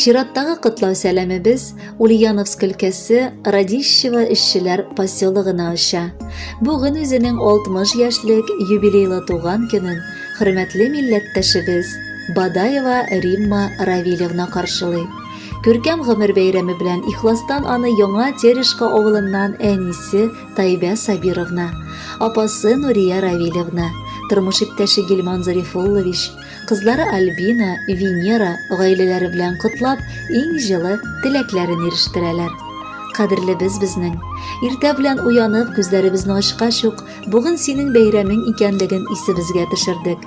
Чираттагы котлау сәламебез Ульяновск өлкәсе Радищево эшчеләр поселогына оча. Бүген үзенең 60 яшьлек юбилейлы туган көнен хөрмәтле милләттәшебез Бадаева Римма Равилевна каршылый. Күркәм гомер бәйрәме белән ихластан аны Яңа Терешка авылыннан әнисе Тайбә Сабировна, апасы Нурия Равилевна, тормыш иптәше Гилман Зарифуллович, кызлары Альбина, Венера гаиләләре белән котлап, иң җылы теләкләрен ирештерәләр. Кадерле безнең, иртә белән уянып, күзләребезне ачкач ук, бүген синең бәйрәмең икәнлеген исебезгә төшердек.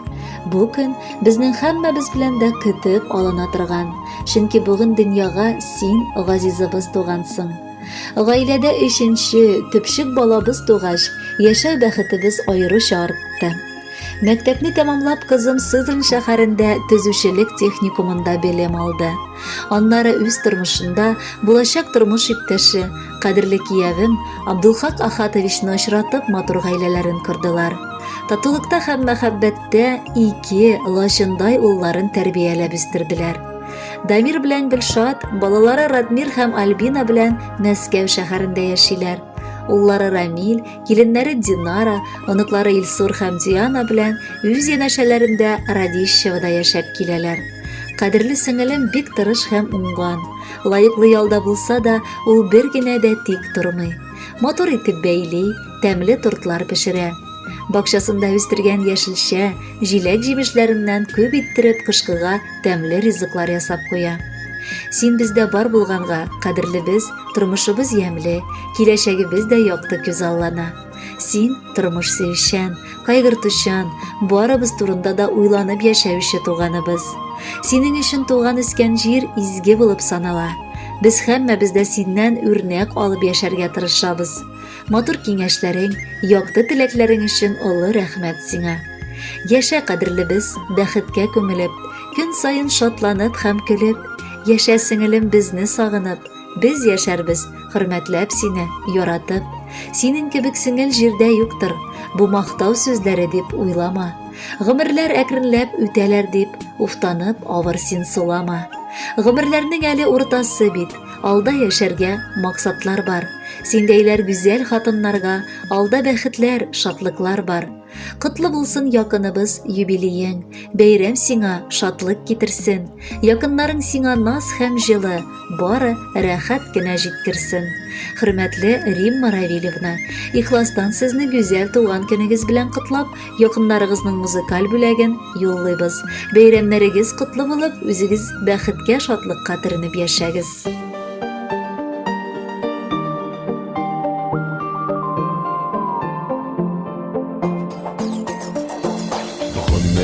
Бу көн безнең һәммәбез белән дә көтеп алына торган, чөнки бүген дөньяга син газизыбыз тугансың. Гаиләдә 3нче төпчек балабыз тугач, яшәү бәхетебез аеруча артты. Мәктәпне тәмамлап, кызым Сызрань шәһәрендә төзүчелек техникумында белем алды. Аннары үз тормышында булачак тормыш иптәше, кадерле киявем Абдулхак Ахатовичны очратып, матур гаиләләрен кордылар. Татулыкта һәм мәхәббәттә 2 лачындай улларын тәрбияләп үстерделәр. Дамир белән Гөлшат, балалары Радмир һәм Альбина белән Мәскәү шәһәрендә яшиләр. Уллары Рамил, киленнәре Динара, оныклары Илсур һәм Диана белән үз янәшәләрендә Радищевода яшәп киләләр. Кадерле сеңелем бик тырыш һәм уңган. Лаеклы ялда булса да, ул бер генә дә тик тормый. Матур итеп бәйли, тәмле тортлар пешерә. Бакчасында үстергән яшелчә, җиләк-җимешләреннән күп иттереп кышкыга тәмле ризыклар ясап куя. Син бездә бар булганга, кадерлебез, тормышыбыз ямьле, киләчәгебез дә якты күз аллана. Син тормыш сөйшән, кайгыртучан, барыбыз турында да уйланып яшәүче туганыбыз. Синең өчен туган үскән җир изге булып санала. Без һәммәбез дә синнән үрнәк алып яшәргә тырышабыз. Матур киңәшләрең, якты теләкләрең өчен олы рәхмәт сиңа. Яшә, кадерлебез, бәхеткә күмелеп, көн саен шатланып һәм көлеп, яшә сеңелем безне сагынып, без яшәрбез, хөрмәтләп сине, яратып. Синең кебек сеңел җирдә юктыр, бу мактау сүзләре дип уйлама. Гомерләр әкренләп үтәләр дип, уфтанып авыр син сулама. Гомерләрнең әле уртасы бит, алда яшәргә максатлар бар. Синдәйләр гүзәл хатыннарга алда бәхетләр, шатлыклар бар. Котлы булсын якыныбыз юбилеең, бәйрәм сиңа шатлык китерсен. Якыннарың сиңа наз һәм җылы, бары рәхәт кенә җиткерсен. Хөрмәтле Римма Равилевна, ихластан сезне гүзәл туган көнегез белән котлап, якыннарыгызның музыкаль бүләген юллыйбыз. Бәйрәмнәрегез котлы булып, үзегез бәхеткә, шатлыкка төренеп яшәгез.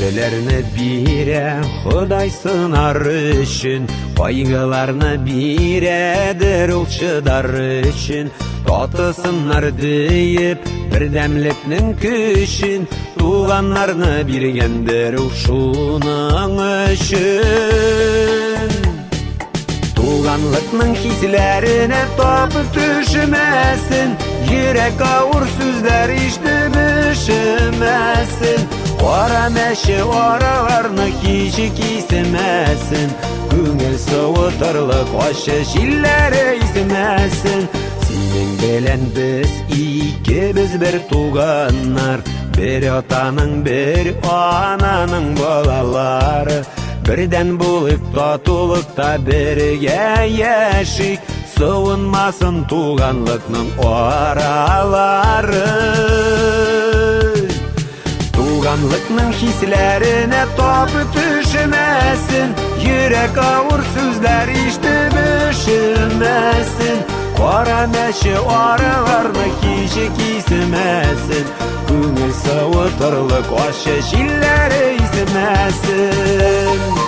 Гомерләрне бирә Ходай сынар өчен, кайгыларны бирәдер ул чыдар өчен. Татысыннар диеп бердәмлекнең көчен, туганнарны биргәндер ул шуның өчен. Туганлыкның хисләренә тапып төшмәсен, йөрәк авыр сүзләр ишетеп ишетмәсен. Кара мәче араларны һич кисмәсен, күңел суытырлык ачы җилләре исмәсен. Синең белән без икебез бер туганнар, бер атаның, бер ананың балалары. Бердән булып татулыкта бергә яшик, суынмасын туганлыкның аралары. Туганлыкның хисләренә тапып төшмәсен, йөрәк авыр сүзләр ишетеп ишетмәсен. Кара мәче араларны һич кисмәсен, күңел суытырлык ачы җилләре исмәсен.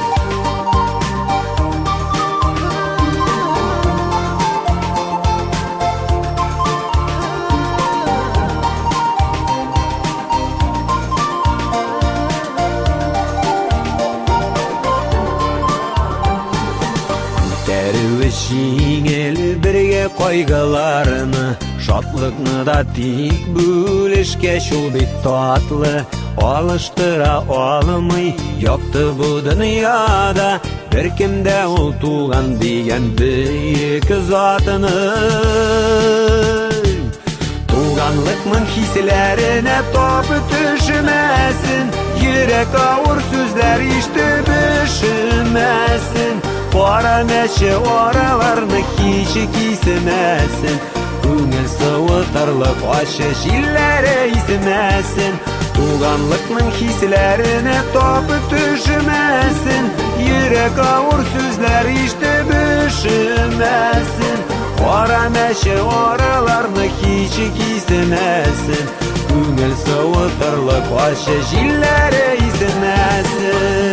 Җиңел бергә кайгыларны, шатлыкны да тик бүлешкәч ул бит татлы. Алыштыра алмый якты бу дөньяда, bir kimde ol tuğan diyen büyük zatının. Tuğanlıkның hislerine topu düşmesin, yürek ağır sözler işte düşünmesin. Qora meşe oralarını hiç kismesin, көңіл сыуытарлық ащы жилләре исмәсін. Туғанлықның хисләріне топы түшмәсін, йөрәк ауыр сүзләр ишетеп өшмәсен. Қара мәше ораларны һич кисмәсен, күңел сыуытарлық ащы жилләре исмәсен.